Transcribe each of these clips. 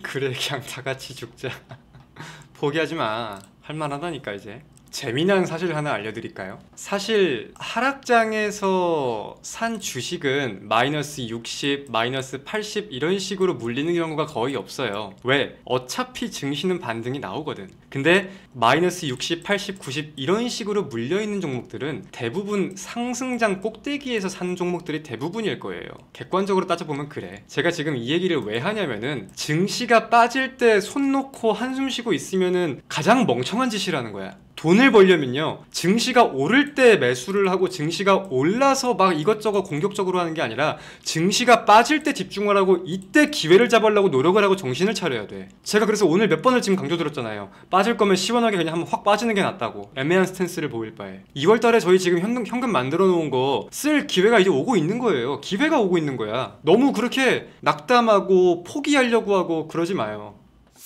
그래 그냥 다 같이 죽자. 포기하지 마. 할만하다니까 이제. 재미난 사실 하나 알려드릴까요? 사실 하락장에서 산 주식은 마이너스 60, 마이너스 80 이런 식으로 물리는 경우가 거의 없어요. 왜? 어차피 증시는 반등이 나오거든. 근데 마이너스 60, 80, 90 이런 식으로 물려있는 종목들은 대부분 상승장 꼭대기에서 산 종목들이 대부분일 거예요. 객관적으로 따져보면 그래. 제가 지금 이 얘기를 왜 하냐면은 증시가 빠질 때 손 놓고 한숨 쉬고 있으면은 가장 멍청한 짓이라는 거야. 돈을 벌려면요, 증시가 오를 때 매수를 하고 증시가 올라서 막 이것저것 공격적으로 하는 게 아니라 증시가 빠질 때 집중을 하고 이때 기회를 잡으려고 노력을 하고 정신을 차려야 돼. 제가 그래서 오늘 몇 번을 지금 강조드렸잖아요. 빠질 거면 시원하게 그냥 한번 확 빠지는 게 낫다고. 애매한 스탠스를 보일 바에. 2월달에 저희 지금 현금 만들어 놓은 거 쓸 기회가 이제 오고 있는 거예요. 기회가 오고 있는 거야. 너무 그렇게 낙담하고 포기하려고 하고 그러지 마요.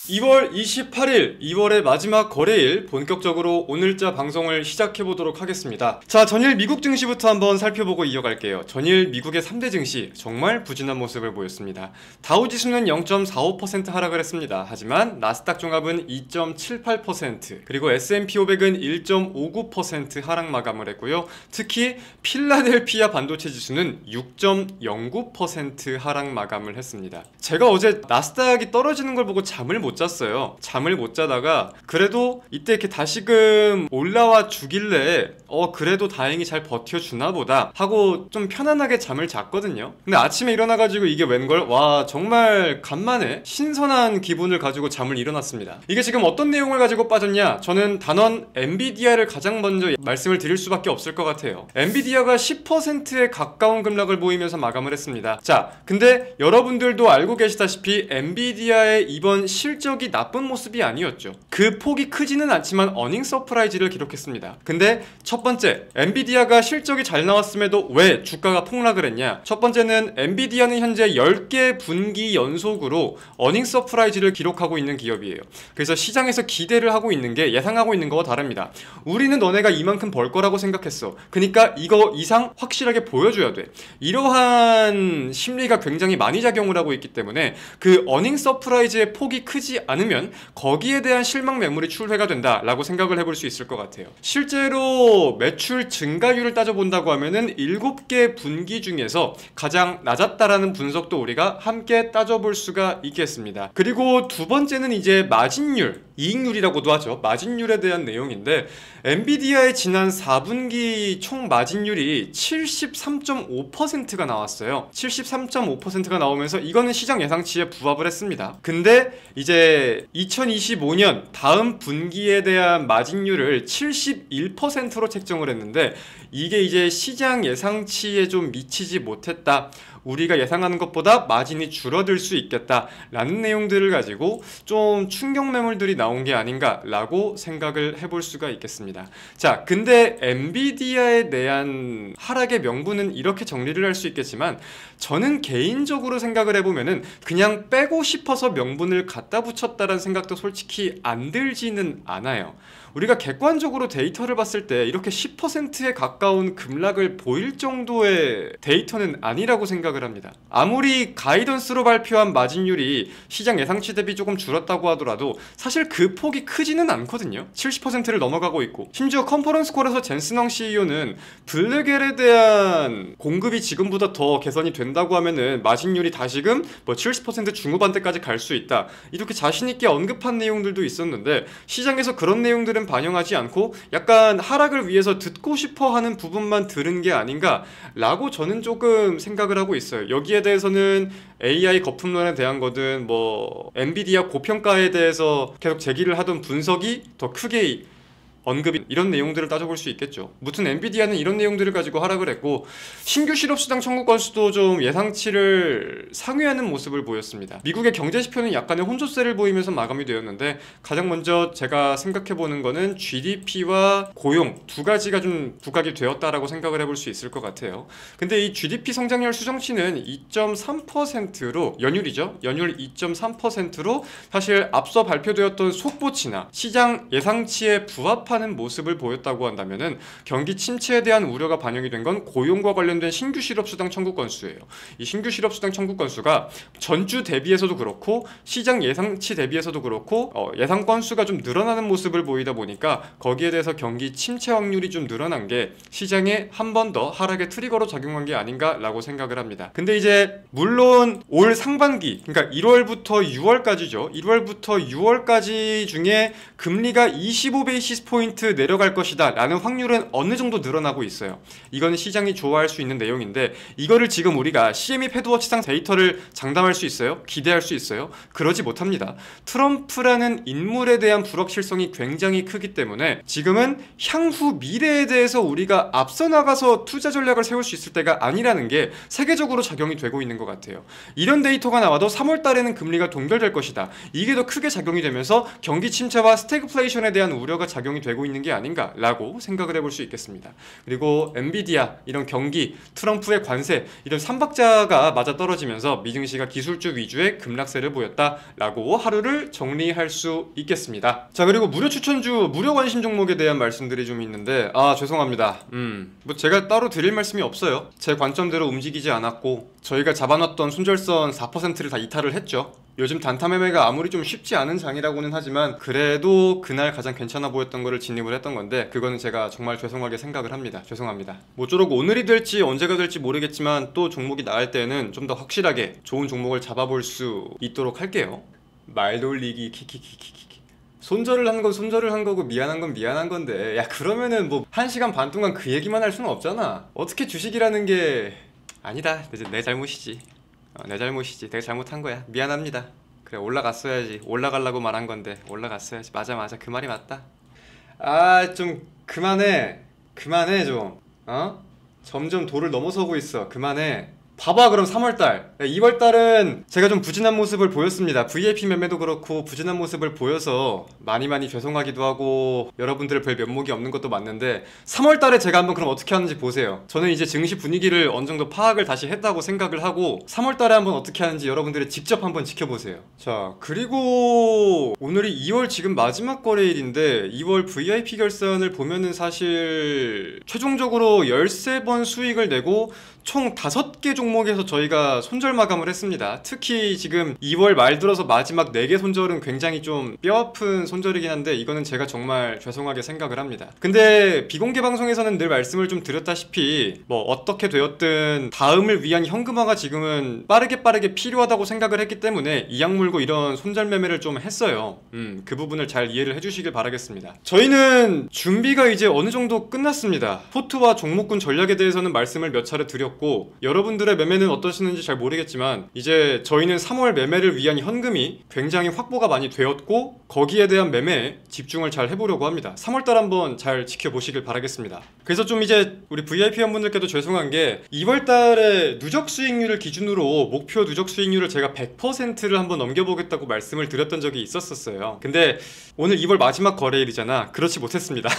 2월 28일 2월의 마지막 거래일 본격적으로 오늘자 방송을 시작해보도록 하겠습니다. 자, 전일 미국 증시부터 한번 살펴보고 이어갈게요. 전일 미국의 3대 증시 정말 부진한 모습을 보였습니다. 다우지수는 0.45% 하락을 했습니다. 하지만 나스닥 종합은 2.78%, 그리고 S&P 500은 1.59% 하락 마감을 했고요. 특히 필라델피아 반도체 지수는 6.09% 하락 마감을 했습니다. 제가 어제 나스닥이 떨어지는 걸 보고 잠을 못 잤어요. 잠을 못 자다가 그래도 이때 이렇게 다시금 올라와 주길래 그래도 다행히 잘 버텨주나 보다 하고 좀 편안하게 잠을 잤거든요. 근데 아침에 일어나가지고 이게 웬걸? 와, 정말 간만에 신선한 기분을 가지고 잠을 일어났습니다. 이게 지금 어떤 내용을 가지고 빠졌냐? 저는 단원 엔비디아를 가장 먼저 말씀을 드릴 수밖에 없을 것 같아요. 엔비디아가 10%에 가까운 급락을 보이면서 마감을 했습니다. 자, 근데 여러분들도 알고 계시다시피 엔비디아의 이번 실적이 나쁜 모습이 아니었죠. 그 폭이 크지는 않지만 어닝 서프라이즈를 기록했습니다. 근데 첫 번째, 엔비디아가 실적이 잘 나왔음에도 왜 주가가 폭락을 했냐? 첫 번째는 엔비디아는 현재 10개 분기 연속으로 어닝 서프라이즈를 기록하고 있는 기업이에요. 그래서 시장에서 기대를 하고 있는 게 예상하고 있는 거와 다릅니다. 우리는 너네가 이만큼 벌 거라고 생각했어. 그러니까 이거 이상 확실하게 보여줘야 돼. 이러한 심리가 굉장히 많이 작용을 하고 있기 때문에 그 어닝 서프라이즈의 폭이 크지 않으면 거기에 대한 실망 매물이 출회가 된다라고 생각을 해볼 수 있을 것 같아요. 실제로 매출 증가율을 따져본다고 하면은 7개 분기 중에서 가장 낮았다라는 분석도 우리가 함께 따져볼 수가 있겠습니다. 그리고 두 번째는 이제 마진율, 이익률이라고도 하죠. 마진율에 대한 내용인데 엔비디아의 지난 4분기 총 마진율이 73.5%가 나왔어요. 73.5%가 나오면서 이거는 시장 예상치에 부합을 했습니다. 근데 이제 2025년 다음 분기에 대한 마진율을 71%로 책정을 했는데 이게 이제 시장 예상치에 좀 미치지 못했다. 우리가 예상하는 것보다 마진이 줄어들 수 있겠다 라는 내용들을 가지고 좀 충격 매물들이 나온 게 아닌가 라고 생각을 해볼 수가 있겠습니다. 자, 근데 엔비디아에 대한 하락의 명분은 이렇게 정리를 할 수 있겠지만 저는 개인적으로 생각을 해보면은 그냥 빼고 싶어서 명분을 갖다 붙였다라는 생각도 솔직히 안 들지는 않아요. 우리가 객관적으로 데이터를 봤을 때 이렇게 10%에 가까운 급락을 보일 정도의 데이터는 아니라고 생각을 합니다. 아무리 가이던스로 발표한 마진율이 시장 예상치 대비 조금 줄었다고 하더라도 사실 그 폭이 크지는 않거든요. 70%를 넘어가고 있고, 심지어 컨퍼런스 콜에서 젠슨헝 CEO는 블랙엘에 대한 공급이 지금보다 더 개선이 된다고 하면은 마진율이 다시금 뭐 70% 중후반대까지 갈 수 있다, 이렇게 자신있게 언급한 내용들도 있었는데 시장에서 그런 내용들은 반영하지 않고 약간 하락을 위해서 듣고 싶어 하는 부분만 들은 게 아닌가 라고 저는 조금 생각을 하고 있어요. 여기에 대해서는 AI 거품론에 대한 거든 뭐 엔비디아 고평가에 대해서 계속 제기를 하던 분석이 더 크게 언급이, 이런 내용들을 따져볼 수 있겠죠. 무튼 엔비디아는 이런 내용들을 가지고 하락을 했고 신규 실업수당 청구 건수도 좀 예상치를 상회하는 모습을 보였습니다. 미국의 경제지표는 약간의 혼조세를 보이면서 마감이 되었는데 가장 먼저 제가 생각해보는 거는 GDP와 고용 두 가지가 좀 부각이 되었다라고 생각을 해볼 수 있을 것 같아요. 근데 이 GDP 성장률 수정치는 2.3%로 연율이죠. 연율 2.3%로 사실 앞서 발표되었던 속보치나 시장 예상치에 부합한 수급하는 모습을 보였다고 한다면은 경기 침체에 대한 우려가 반영이 된 건 고용과 관련된 신규 실업수당 청구 건수예요. 이 신규 실업수당 청구 건수가 전주 대비해서도 그렇고 시장 예상치 대비해서도 그렇고 예상 건수가 좀 늘어나는 모습을 보이다 보니까 거기에 대해서 경기 침체 확률이 좀 늘어난 게 시장에 한 번 더 하락의 트리거로 작용한 게 아닌가라고 생각을 합니다. 근데 이제 물론 올 상반기, 그러니까 1월부터 6월까지죠. 1월부터 6월까지 중에 금리가 25베이시스 포인트 내려갈 것이다 라는 확률은 어느 정도 늘어나고 있어요. 이거는 시장이 좋아할 수 있는 내용인데 이거를 지금 우리가 CME 패드워치상 데이터를 장담할 수 있어요? 기대할 수 있어요? 그러지 못합니다. 트럼프라는 인물에 대한 불확실성이 굉장히 크기 때문에 지금은 향후 미래에 대해서 우리가 앞서 나가서 투자 전략을 세울 수 있을 때가 아니라는 게 세계적으로 작용이 되고 있는 것 같아요. 이런 데이터가 나와도 3월 달에는 금리가 동결될 것이다. 이게 더 크게 작용이 되면서 경기 침체와 스태그플레이션에 대한 우려가 작용이 되고 있는 게 아닌가라고 생각을 해볼 수 있겠습니다. 그리고 엔비디아, 이런 경기, 트럼프의 관세, 이런 삼박자가 맞아떨어지면서 미증시가 기술주 위주의 급락세를 보였다라고 하루를 정리할 수 있겠습니다. 자, 그리고 무료 추천주, 무료 관심 종목에 대한 말씀들이 좀 있는데 죄송합니다. 뭐 제가 따로 드릴 말씀이 없어요. 제 관점대로 움직이지 않았고 저희가 잡아놨던 손절선 4%를 다 이탈을 했죠. 요즘 단타 매매가 아무리 좀 쉽지 않은 장이라고는 하지만 그래도 그날 가장 괜찮아 보였던 거를 진입을 했던 건데 그거는 제가 정말 죄송하게 생각을 합니다. 죄송합니다. 모쪼록 오늘이 될지 언제가 될지 모르겠지만 또 종목이 나을 때는 좀 더 확실하게 좋은 종목을 잡아볼 수 있도록 할게요. 말 돌리기 키키키키키. 손절을 한 건 손절을 한 거고 미안한 건 미안한 건데 야 그러면은 뭐 1시간 반 동안 그 얘기만 할 수는 없잖아. 어떻게 주식이라는 게 아니다. 내 잘못이지. 내 잘못이지. 내가 잘못한 거야. 미안합니다. 그래 올라갔어야지. 올라가려고 말한 건데 올라갔어야지. 맞아 그 말이 맞다. 좀 그만해 좀. 점점 도를 넘어서고 있어. 그만해. 봐봐 그럼 3월달 2월달은 제가 좀 부진한 모습을 보였습니다. VIP 매매도 그렇고 부진한 모습을 보여서 많이 죄송하기도 하고 여러분들의 별 면목이 없는 것도 맞는데 3월달에 제가 한번 그럼 어떻게 하는지 보세요. 저는 이제 증시 분위기를 어느 정도 파악을 다시 했다고 생각을 하고 3월달에 한번 어떻게 하는지 여러분들이 직접 한번 지켜보세요. 자, 그리고 오늘이 2월 지금 마지막 거래일인데 2월 VIP 결산을 보면은 사실 최종적으로 13번 수익을 내고 총 5개 종목에서 저희가 손절 마감을 했습니다. 특히 지금 2월 말 들어서 마지막 4개 손절은 굉장히 좀 뼈아픈 손절이긴 한데 이거는 제가 정말 죄송하게 생각을 합니다. 근데 비공개 방송에서는 늘 말씀을 좀 드렸다시피 뭐 어떻게 되었든 다음을 위한 현금화가 지금은 빠르게 필요하다고 생각을 했기 때문에 이악 물고 이런 손절 매매를 좀 했어요. 그 부분을 잘 이해를 해주시길 바라겠습니다. 저희는 준비가 이제 어느 정도 끝났습니다. 포트와 종목군 전략에 대해서는 말씀을 몇 차례 드렸고 여러분들의 매매는 어떠시는지 잘 모르겠지만 이제 저희는 3월 매매를 위한 현금이 굉장히 확보가 많이 되었고 거기에 대한 매매에 집중을 잘 해보려고 합니다. 3월달 한번 잘 지켜보시길 바라겠습니다. 그래서 좀 이제 우리 VIP 회원분들께도 죄송한 게 2월달에 누적 수익률을 기준으로 목표 누적 수익률을 제가 100%를 한번 넘겨보겠다고 말씀을 드렸던 적이 있었어요. 근데 오늘 2월 마지막 거래일이잖아. 그렇지 못했습니다.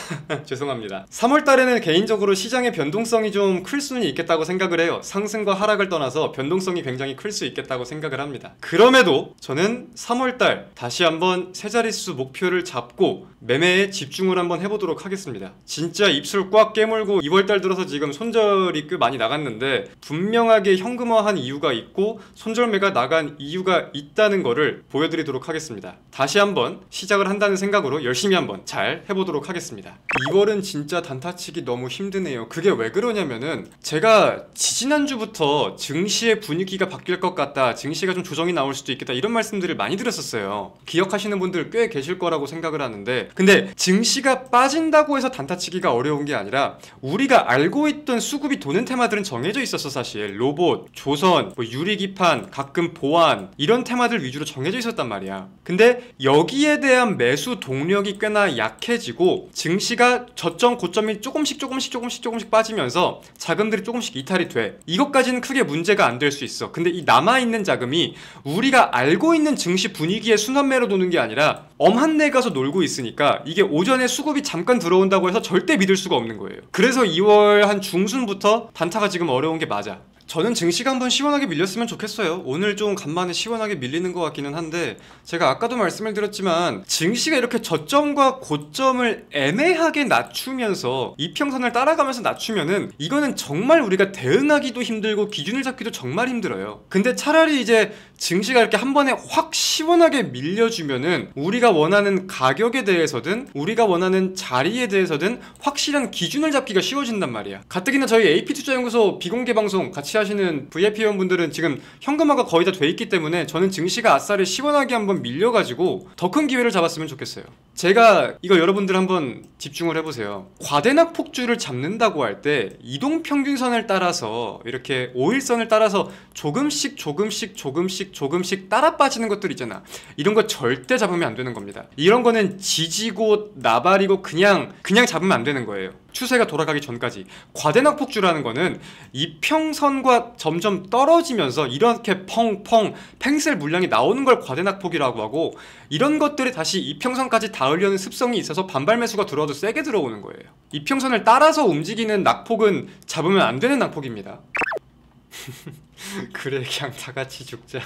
죄송합니다. 3월달에는 개인적으로 시장의 변동성이 좀 클 수는 있겠다고 생각을 해요. 상승과 하락을 떠나서 변동성이 굉장히 클 수 있겠다고 생각을 합니다. 그럼에도 저는 3월달 다시 한번 세 자릿수 목표를 잡고 매매에 집중을 한번 해보도록 하겠습니다. 진짜 입술 꽉 깨물고 2월달 들어서 지금 손절이 꽤 많이 나갔는데 분명하게 현금화한 이유가 있고 손절매가 나간 이유가 있다는 거를 보여드리도록 하겠습니다. 다시 한번 시작을 한다는 생각으로 열심히 한번 잘 해보도록 하겠습니다. 2월은 진짜 단타치기 너무 힘드네요. 그게 왜 그러냐면은 제가 지지난주부터 증시의 분위기가 바뀔 것 같다, 증시가 좀 조정이 나올 수도 있겠다 이런 말씀들을 많이 드렸었어요. 기억하시는 분들 꽤 계실 거라고 생각을 하는데 근데 증시가 빠진다고 해서 단타치기가 어려운 게 아니라 우리가 알고 있던 수급이 도는 테마들은 정해져 있었어. 사실 로봇, 조선, 뭐 유리기판, 가끔 보안 이런 테마들 위주로 정해져 있었단 말이야. 근데 여기에 대한 매수 동력이 꽤나 약해지고 증시가 저점 고점이 조금씩 빠지면서 자금들이 조금씩 이탈이 돼. 이것까지는 크게 문제가 안 될 수 있어. 근데 이 남아있는 자금이 우리가 알고 있는 증시 분위기의 순환매로 도는 게 아니라 엄한 데 가서 놀고 있으니까 이게 오전에 수급이 잠깐 들어온다고 해서 절대 믿을 수가 없는 거예요. 그래서 2월 한 중순부터 단타가 지금 어려운 게 맞아. 저는 증시가 한번 시원하게 밀렸으면 좋겠어요. 오늘 좀 간만에 시원하게 밀리는 것 같기는 한데, 제가 아까도 말씀을 드렸지만 증시가 이렇게 저점과 고점을 애매하게 낮추면서 이평선을 따라가면서 낮추면은 이거는 정말 우리가 대응하기도 힘들고 기준을 잡기도 정말 힘들어요. 근데 차라리 이제 증시가 이렇게 한 번에 확 시원하게 밀려주면은 우리가 원하는 가격에 대해서든 우리가 원하는 자리에 대해서든 확실한 기준을 잡기가 쉬워진단 말이야. 가뜩이나 저희 AP투자연구소 비공개 방송 같이 하시는 VIP 회원분들은 지금 현금화가 거의 다 돼 있기 때문에 저는 증시가 아싸리 시원하게 한번 밀려가지고 더 큰 기회를 잡았으면 좋겠어요. 제가 이거 여러분들 한번 집중을 해보세요. 과대낙 폭주를 잡는다고 할 때 이동평균선을 따라서 이렇게 5일선을 따라서 조금씩 따라 빠지는 것들 있잖아. 이런 거 절대 잡으면 안 되는 겁니다. 이런 거는 지지고 나발이고 그냥 잡으면 안 되는 거예요. 추세가 돌아가기 전까지. 과대낙 폭주라는 거는 이평선과 점점 떨어지면서 이렇게 펑펑 팽셀 물량이 나오는 걸 과대낙폭이라고 하고, 이런 것들이 다시 이평선까지 닿으려는 습성이 있어서 반발 매수가 들어와도 세게 들어오는 거예요. 이평선을 따라서 움직이는 낙폭은 잡으면 안 되는 낙폭입니다. 그래, 그냥 다 같이 죽자.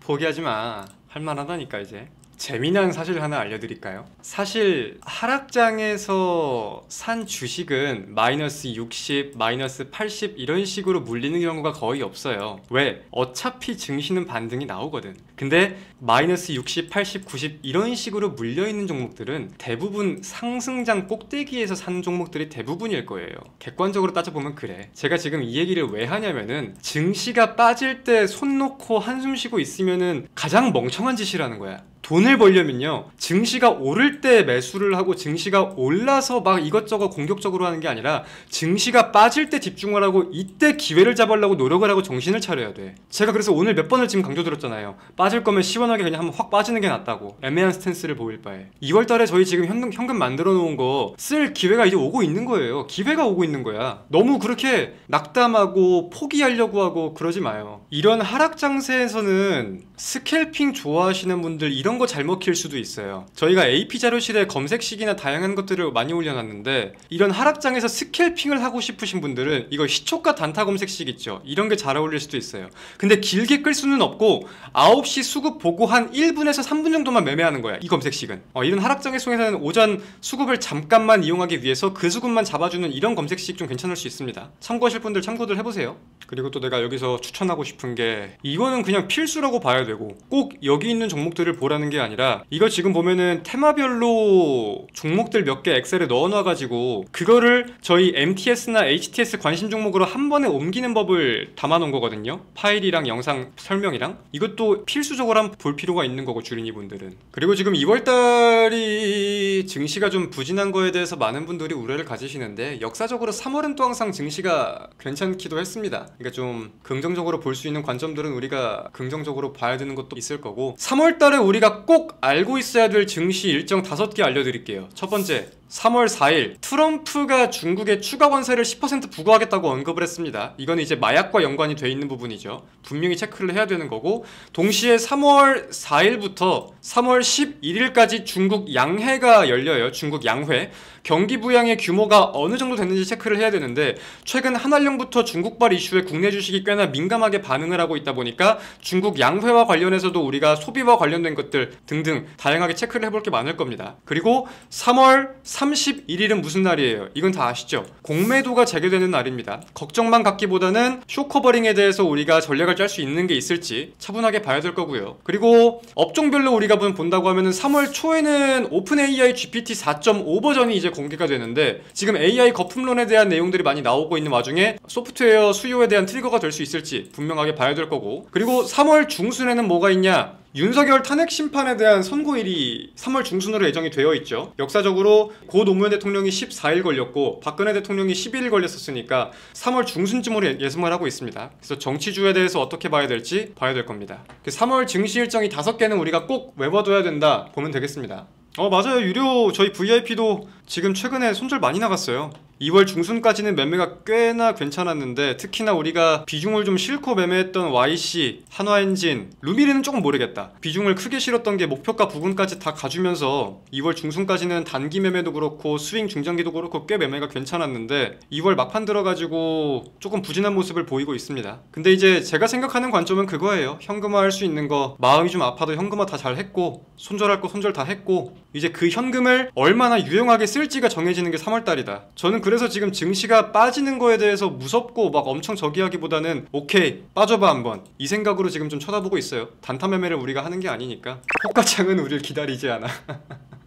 포기하지 마. 할만하다니까. 이제 재미난 사실 하나 알려드릴까요? 사실 하락장에서 산 주식은 마이너스 60, 마이너스 80 이런 식으로 물리는 경우가 거의 없어요. 왜? 어차피 증시는 반등이 나오거든. 근데 마이너스 60, 80, 90 이런 식으로 물려있는 종목들은 대부분 상승장 꼭대기에서 산 종목들이 대부분일 거예요. 객관적으로 따져보면 그래. 제가 지금 이 얘기를 왜 하냐면은 증시가 빠질 때 손 놓고 한숨 쉬고 있으면은 가장 멍청한 짓이라는 거야. 돈을 벌려면요, 증시가 오를 때 매수를 하고 증시가 올라서 막 이것저것 공격적으로 하는 게 아니라 증시가 빠질 때 집중을 하고 이때 기회를 잡으려고 노력을 하고 정신을 차려야 돼. 제가 그래서 오늘 몇 번을 지금 강조드렸잖아요. 빠질 거면 시원하게 그냥 한번 확 빠지는 게 낫다고. 애매한 스탠스를 보일 바에. 2월달에 저희 지금 현금 만들어 놓은 거 쓸 기회가 이제 오고 있는 거예요. 기회가 오고 있는 거야. 너무 그렇게 낙담하고 포기하려고 하고 그러지 마요. 이런 하락 장세에서는 스캘핑 좋아하시는 분들 이런 거 잘 먹힐 수도 있어요. 저희가 AP 자료실에 검색식이나 다양한 것들을 많이 올려놨는데, 이런 하락장에서 스캘핑을 하고 싶으신 분들은 이거 시초가 단타 검색식 있죠. 이런 게 잘 어울릴 수도 있어요. 근데 길게 끌 수는 없고 9시 수급 보고 한 1분에서 3분 정도만 매매하는 거야, 이 검색식은. 이런 하락장의 속에서는 오전 수급을 잠깐만 이용하기 위해서 그 수급만 잡아주는 이런 검색식 좀 괜찮을 수 있습니다. 참고하실 분들 참고들 해보세요. 그리고 또 내가 여기서 추천하고 싶은 게, 이거는 그냥 필수라고 봐야 되고 꼭 여기 있는 종목들을 보라는 게 아니라, 이거 지금 보면은 테마별로 종목들 몇 개 엑셀에 넣어놔가지고 그거를 저희 MTS나 HTS 관심 종목으로 한 번에 옮기는 법을 담아놓은 거거든요. 파일이랑 영상 설명이랑. 이것도 필수적으로 한번 볼 필요가 있는 거고, 주린이 분들은. 그리고 지금 2월달이 증시가 좀 부진한 거에 대해서 많은 분들이 우려를 가지시는데, 역사적으로 3월은 또 항상 증시가 괜찮기도 했습니다. 그러니까 좀 긍정적으로 볼 수 있는 관점들은 우리가 긍정적으로 봐야 되는 것도 있을 거고, 3월달에 우리가 꼭 알고 있어야 될 증시 일정 5개 알려드릴게요. 첫 번째, 3월 4일 트럼프가 중국에 추가 관세를 10% 부과하겠다고 언급을 했습니다. 이건 이제 마약과 연관이 돼 있는 부분이죠. 분명히 체크를 해야 되는 거고, 동시에 3월 4일부터 3월 11일까지 중국 양회가 열려요. 중국 양회. 경기 부양의 규모가 어느 정도 됐는지 체크를 해야 되는데, 최근 한알령부터 중국발 이슈에 국내 주식이 꽤나 민감하게 반응을 하고 있다 보니까 중국 양회와 관련해서도 우리가 소비와 관련된 것들 등등 다양하게 체크를 해볼 게 많을 겁니다. 그리고 3월 31일은 무슨 날이에요? 이건 다 아시죠? 공매도가 재개되는 날입니다. 걱정만 갖기보다는 쇼커버링에 대해서 우리가 전략을 짤 수 있는 게 있을지 차분하게 봐야 될 거고요. 그리고 업종별로 우리가 본다고 하면은 3월 초에는 오픈 AI GPT 4.5 버전이 이제 공개가 되는데, 지금 AI 거품론에 대한 내용들이 많이 나오고 있는 와중에 소프트웨어 수요에 대한 트리거가 될 수 있을지 분명하게 봐야 될 거고, 그리고 3월 중순에는 뭐가 있냐? 윤석열 탄핵 심판에 대한 선고일이 3월 중순으로 예정이 되어 있죠. 역사적으로 고 노무현 대통령이 14일 걸렸고 박근혜 대통령이 11일 걸렸었으니까 3월 중순쯤으로 예상을 하고 있습니다. 그래서 정치주에 대해서 어떻게 봐야 될지 봐야 될 겁니다. 3월 증시 일정이 5개는 우리가 꼭 외워둬야 된다 보면 되겠습니다. 맞아요. 유료 저희 VIP도 지금 최근에 손절 많이 나갔어요. 2월 중순까지는 매매가 꽤나 괜찮았는데 특히나 우리가 비중을 좀 실고 매매했던 YC, 한화엔진, 루미리는 조금 모르겠다. 비중을 크게 실었던 게 목표가 부근까지 다 가주면서 2월 중순까지는 단기 매매도 그렇고 스윙 중장기도 그렇고 꽤 매매가 괜찮았는데 2월 막판 들어가지고 조금 부진한 모습을 보이고 있습니다. 근데 이제 제가 생각하는 관점은 그거예요. 현금화할 수 있는 거 마음이 좀 아파도 현금화 다 잘 했고 손절할 거 손절 다 했고 이제 그 현금을 얼마나 유용하게 쓸지가 정해지는 게 3월달이다. 저는 그래서 지금 증시가 빠지는 거에 대해서 무섭고 막 엄청 저기하기보다는 오케이 빠져봐 한번 이 생각으로 지금 좀 쳐다보고 있어요. 단타 매매를 우리가 하는 게 아니니까. 호가창은 우리를 기다리지 않아.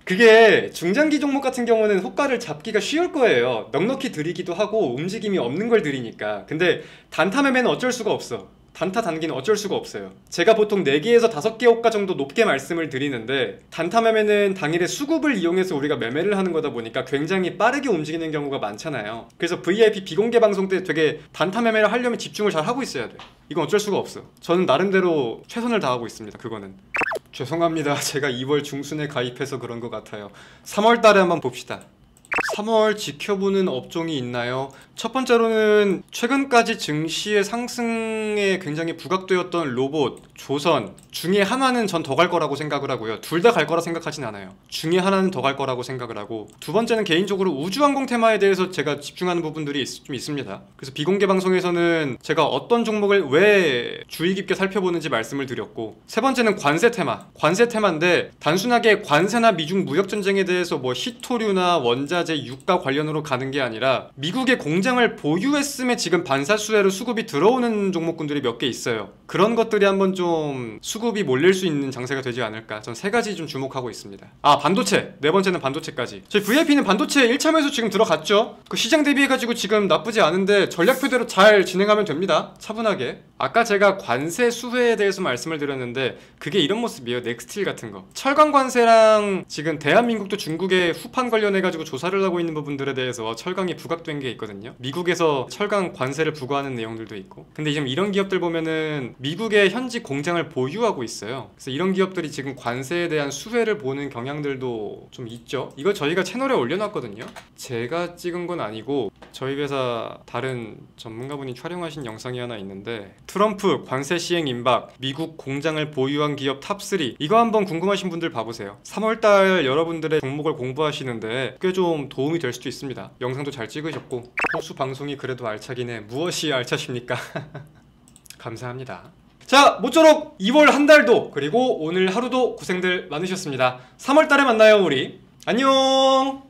그게 중장기 종목 같은 경우는 호가를 잡기가 쉬울 거예요. 넉넉히 들이기도 하고 움직임이 없는 걸 들이니까. 근데 단타 매매는 어쩔 수가 없어. 단타 단기는 어쩔 수가 없어요. 제가 보통 4개에서 5개 호가 정도 높게 말씀을 드리는데 단타 매매는 당일에 수급을 이용해서 우리가 매매를 하는 거다 보니까 굉장히 빠르게 움직이는 경우가 많잖아요. 그래서 VIP 비공개 방송 때 되게 단타 매매를 하려면 집중을 잘 하고 있어야 돼. 이건 어쩔 수가 없어. 저는 나름대로 최선을 다하고 있습니다. 그거는. 죄송합니다. 제가 2월 중순에 가입해서 그런 것 같아요. 3월 달에 한번 봅시다. 3월 지켜보는 업종이 있나요? 첫 번째로는 최근까지 증시의 상승에 굉장히 부각되었던 로봇, 조선 중에 하나는 전 더 갈 거라고 생각을 하고요. 둘 다 갈 거라 생각하진 않아요. 중에 하나는 더 갈 거라고 생각을 하고 두 번째는 개인적으로 우주항공 테마에 대해서 제가 집중하는 부분들이 좀 있습니다. 그래서 비공개 방송에서는 제가 어떤 종목을 왜 주의 깊게 살펴보는지 말씀을 드렸고 세 번째는 관세 테마. 관세 테마인데 단순하게 관세나 미중 무역 전쟁에 대해서 뭐 히토류나 원자재, 유가 관련으로 가는 게 아니라 미국의 공장을 보유했음에 지금 반사수혜로 수급이 들어오는 종목군들이 몇 개 있어요. 그런 것들이 한번 좀 수급이 몰릴 수 있는 장세가 되지 않을까. 전 세 가지 좀 주목하고 있습니다. 아, 반도체. 네 번째는 반도체까지. 저희 VIP는 반도체 1차 매수 지금 들어갔죠. 그 시장 대비해가지고 지금 나쁘지 않은데 전략표대로 잘 진행하면 됩니다. 차분하게. 아까 제가 관세 수혜에 대해서 말씀을 드렸는데 그게 이런 모습이에요. 넥스틸 같은 거. 철강 관세랑 지금 대한민국도 중국에 후판 관련해가지고 조사를 하고 있는 부분들에 대해서 철강이 부각된 게 있거든요. 미국에서 철강 관세를 부과하는 내용들도 있고. 근데 지금 이런 기업들 보면은 미국의 현지 공장을 보유하고 있어요. 그래서 이런 기업들이 지금 관세에 대한 수혜를 보는 경향들도 좀 있죠. 이거 저희가 채널에 올려놨거든요. 제가 찍은 건 아니고 저희 회사 다른 전문가분이 촬영하신 영상이 하나 있는데 트럼프 관세 시행 임박, 미국 공장을 보유한 기업 탑3 이거 한번 궁금하신 분들 봐보세요. 3월달 여러분들의 종목을 공부하시는데 꽤 좀 도움이 될 수도 있습니다. 영상도 잘 찍으셨고 호수 방송이 그래도 알차긴 해. 무엇이 알차십니까? 감사합니다. 자, 모쪼록 2월 한 달도 그리고 오늘 하루도 고생들 많으셨습니다. 3월달에 만나요 우리. 안녕.